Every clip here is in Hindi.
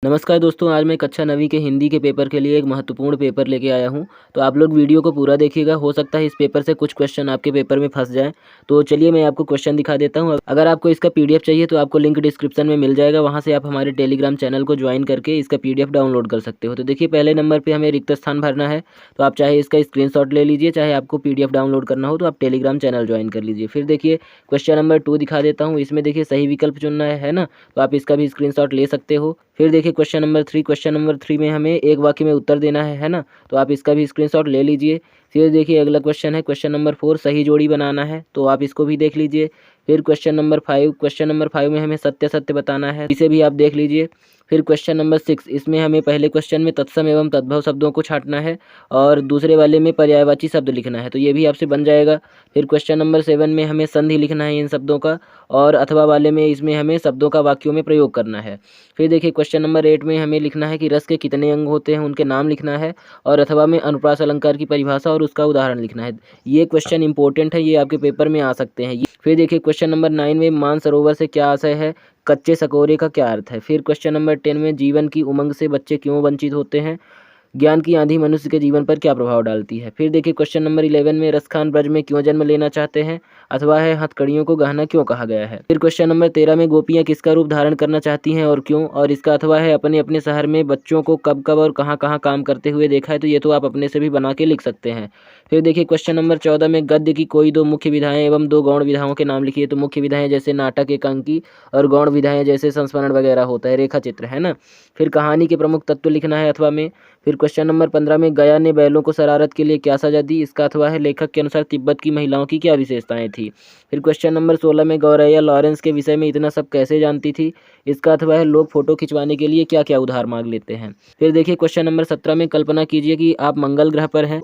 नमस्कार दोस्तों, आज मैं कक्षा 9वीं के हिंदी के पेपर के लिए एक महत्वपूर्ण पेपर लेके आया हूं। तो आप लोग वीडियो को पूरा देखिएगा। हो सकता है इस पेपर से कुछ क्वेश्चन आपके पेपर में फंस जाएं। तो चलिए मैं आपको क्वेश्चन दिखा देता हूं। अगर आपको इसका पीडीएफ चाहिए तो आपको लिंक डिस्क्रिप्शन में मिल जाएगा, वहां से आप हमारे टेलीग्राम चैनल को ज्वाइन करके इसका पीडीएफ डाउनलोड कर सकते हो। तो देखिए, पहले नंबर पर हमें रिक्त स्थान भरना है। तो आप चाहे इसका स्क्रीनशॉट ले लीजिए, चाहे आपको पीडीएफ डाउनलोड करना हो तो आप टेलीग्राम चैनल ज्वाइन कर लीजिए। फिर देखिए, क्वेश्चन नंबर 2 दिखा देता हूँ। इसमें देखिए सही विकल्प चुनना है ना, तो आप इसका भी स्क्रीनशॉट ले सकते हो। फिर देखिए क्वेश्चन नंबर 3 में हमें एक वाक्य में उत्तर देना है ना, तो आप इसका भी स्क्रीनशॉट ले लीजिए। फिर देखिए अगला क्वेश्चन है क्वेश्चन नंबर 4, सही जोड़ी बनाना है, तो आप इसको भी देख लीजिए। फिर क्वेश्चन नंबर 5 में हमें सत्य सत्य बताना है, इसे भी आप देख लीजिए। फिर क्वेश्चन नंबर 6, इसमें हमें पहले क्वेश्चन में तत्सम एवं तद्भव शब्दों को छांटना है और दूसरे वाले में पर्यायवाची शब्द लिखना है, तो ये भी आपसे बन जाएगा। फिर क्वेश्चन नंबर 7 में हमें संधि लिखना है इन शब्दों का, और अथवा वाले में इसमें हमें शब्दों का वाक्यों में प्रयोग करना है। फिर देखिए क्वेश्चन नंबर 8 में हमें लिखना है कि रस के कितने अंग होते हैं, उनके नाम लिखना है, और अथवा में अनुप्रास अलंकार की परिभाषा और उसका उदाहरण लिखना है। ये क्वेश्चन इंपॉर्टेंट है, ये आपके पेपर में आ सकते हैं। फिर देखिए क्वेश्चन नंबर 9 में मानसरोवर से क्या आशय है, कच्चे सकोरे का क्या अर्थ है। फिर क्वेश्चन नंबर 10 में जीवन की उमंग से बच्चे क्यों वंचित होते हैं, ज्ञान की आंधी मनुष्य के जीवन पर क्या प्रभाव डालती है। फिर देखिए क्वेश्चन नंबर 11 में रसखान ब्रज में क्यों जन्म लेना चाहते हैं, अथवा है हथकड़ियों को गहना क्यों कहा गया है। फिर क्वेश्चन नंबर 13 में गोपियां किसका रूप धारण करना चाहती हैं और क्यों, और इसका अथवा है अपने अपने शहर में बच्चों को कब कब और कहाँ कहाँ काम करते हुए देखा है, तो ये तो आप अपने से भी बना के लिख सकते हैं। फिर देखिए क्वेश्चन नंबर 14 में गद्य की कोई दो मुख्य विधाएं एवं दो गौण विधाओं के नाम लिखिए, तो मुख्य विधाएं जैसे नाटक एकांकी और गौण विधाएं जैसे संस्मरण वगैरह होता है, रेखा चित्र है ना। फिर कहानी के प्रमुख तत्व लिखना है अथवा में। फिर क्वेश्चन नंबर 15 में गया ने बैलों को शरारत के लिए क्या सजा दी, इसका अथवा है लेखक के अनुसार तिब्बत की महिलाओं की क्या विशेषताएं थी। फिर क्वेश्चन नंबर 16 में गौरैया लॉरेंस के विषय में इतना सब कैसे जानती थी, इसका अथवा है लोग फोटो खिंचवाने के लिए क्या क्या उधार मांग लेते हैं। फिर देखिए क्वेश्चन नंबर 17 में कल्पना कीजिए कि आप मंगल ग्रह पर हैं,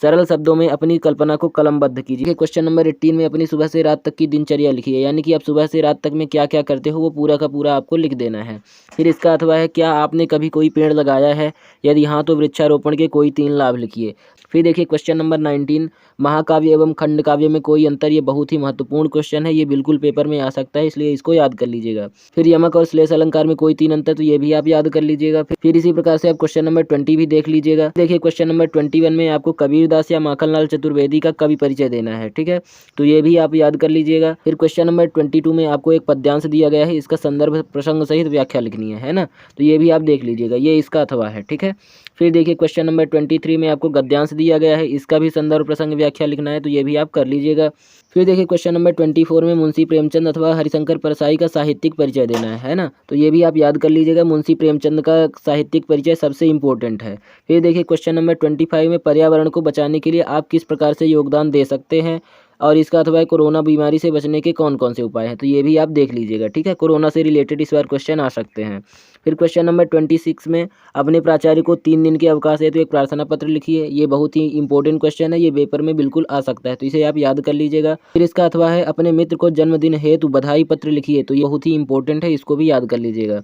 सरल शब्दों में अपनी कल्पना को कलमबद्ध कीजिए। क्वेश्चन नंबर 18 में अपनी सुबह से रात तक की दिनचर्या लिखिए, यानी कि आप सुबह से रात तक में क्या क्या करते हो वो पूरा का पूरा आपको लिख देना है। फिर इसका अथवा है क्या आपने कभी कोई पेड़ लगाया है, यदि हाँ तो वृक्षारोपण के कोई 3 लाभ लिखिए। फिर देखिए क्वेश्चन नंबर 19, महाकाव्य एवं खंड काव्य में कोई अंतर, ये बहुत ही महत्वपूर्ण क्वेश्चन है, ये बिल्कुल पेपर में आ सकता है, इसलिए इसको याद कर लीजिएगा। फिर यमक और श्लेष अलंकार में कोई 3 अंतर, तो ये भी आप याद कर लीजिएगा। फिर इसी प्रकार से आप क्वेश्चन नंबर 20 भी देख लीजिएगा। देखिए क्वेश्चन नंबर 21 में आपको कबीरदास या माखनलाल चतुर्वेदी का कवि परिचय देना है, ठीक है, तो ये भी आप याद कर लीजिएगा। फिर क्वेश्चन नंबर 22 में आपको एक पद्यांश दिया गया है, इसका संदर्भ प्रसंग सहित व्याख्या लिखनी है ना, तो ये भी आप देख लीजिएगा, ये इसका अथवा है, ठीक है। फिर देखिए क्वेश्चन नंबर 23 में आपको गद्यांश दिया गया है, इसका भी संदर्भ प्रसंग व्याख्या लिखना है, तो ये भी आप कर लीजिएगा। फिर देखिए क्वेश्चन नंबर 24 में मुंशी प्रेमचंद अथवा हरिशंकर परसाई का साहित्यिक परिचय देना है ना, तो ये भी आप याद कर लीजिएगा। मुंशी प्रेमचंद का साहित्यिक परिचय सबसे इंपॉर्टेंट है। फिर देखिए क्वेश्चन नंबर 25 में पर्यावरण को बचाने के लिए आप किस प्रकार से योगदान दे सकते हैं, और इसका अथवा कोरोना बीमारी से बचने के कौन कौन से उपाय हैं, तो ये भी आप देख लीजिएगा, ठीक है। कोरोना से रिलेटेड इस बार क्वेश्चन आ सकते हैं। फिर क्वेश्चन नंबर 26 में अपने प्राचार्य को 3 दिन के अवकाश है तो एक प्रार्थना पत्र लिखिए, ये बहुत ही इंपॉर्टेंट क्वेश्चन है, ये पेपर में बिल्कुल आ सकता है, तो इसे आप याद कर लीजिएगा। फिर इसका अथवा है अपने मित्र को जन्मदिन हेतु बधाई पत्र लिखिए, तो ये बहुत ही इंपॉर्टेंट है, इसको भी याद कर लीजिएगा।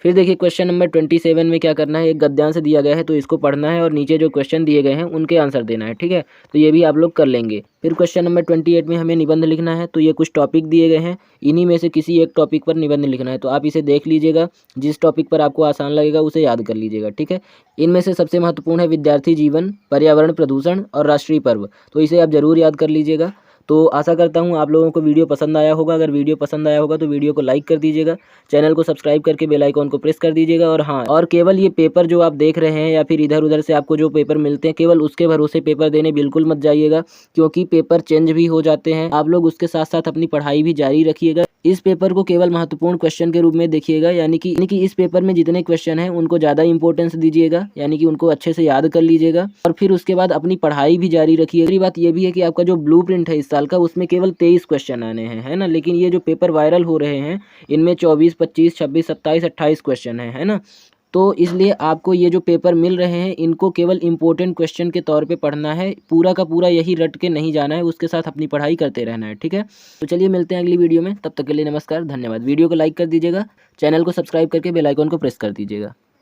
फिर देखिए क्वेश्चन नंबर 27 में क्या करना है, एक गद्यांश दिया गया है तो इसको पढ़ना है और नीचे जो क्वेश्चन दिए गए हैं उनके आंसर देना है, ठीक है, तो ये भी आप लोग कर लेंगे। फिर क्वेश्चन नंबर 28 में हमें निबंध लिखना है, तो ये कुछ टॉपिक दिए गए हैं, इन्हीं में से किसी एक टॉपिक पर निबंध लिखना है, तो आप इसे देख लीजिएगा, जिस टॉपिक पर आपको आसान लगेगा उसे याद कर लीजिएगा, ठीक है। इनमें से सबसे महत्वपूर्ण है विद्यार्थी जीवन, पर्यावरण प्रदूषण और राष्ट्रीय पर्व, तो इसे आप जरूर याद कर लीजिएगा। तो आशा करता हूँ आप लोगों को वीडियो पसंद आया होगा। अगर वीडियो पसंद आया होगा तो वीडियो को लाइक कर दीजिएगा, चैनल को सब्सक्राइब करके बेल आइकॉन को प्रेस कर दीजिएगा। और हाँ, और केवल ये पेपर जो आप देख रहे हैं या फिर इधर उधर से आपको जो पेपर मिलते हैं, केवल उसके भरोसे पेपर देने बिल्कुल मत जाइएगा, क्योंकि पेपर चेंज भी हो जाते हैं। आप लोग उसके साथ साथ अपनी पढ़ाई भी जारी रखिएगा। इस पेपर को केवल महत्वपूर्ण क्वेश्चन के रूप में देखिएगा, यानी कि इस पेपर में जितने क्वेश्चन हैं उनको ज़्यादा इंपॉर्टेंस दीजिएगा, यानी कि उनको अच्छे से याद कर लीजिएगा और फिर उसके बाद अपनी पढ़ाई भी जारी रखिएगा। दूसरी बात ये भी है कि आपका जो ब्लूप्रिंट है इस साल का, उसमें केवल 23 क्वेश्चन आने हैं, है ना, लेकिन ये जो पेपर वायरल हो रहे हैं इनमें 24, 25, 26, 27, 28 क्वेश्चन है ना, तो इसलिए आपको ये जो पेपर मिल रहे हैं इनको केवल इंपॉर्टेंट क्वेश्चन के तौर पे पढ़ना है, पूरा का पूरा यही रट के नहीं जाना है, उसके साथ अपनी पढ़ाई करते रहना है, ठीक है। तो चलिए मिलते हैं अगली वीडियो में, तब तक के लिए नमस्कार, धन्यवाद। वीडियो को लाइक कर दीजिएगा, चैनल को सब्सक्राइब करके बेल आइकन को प्रेस कर दीजिएगा।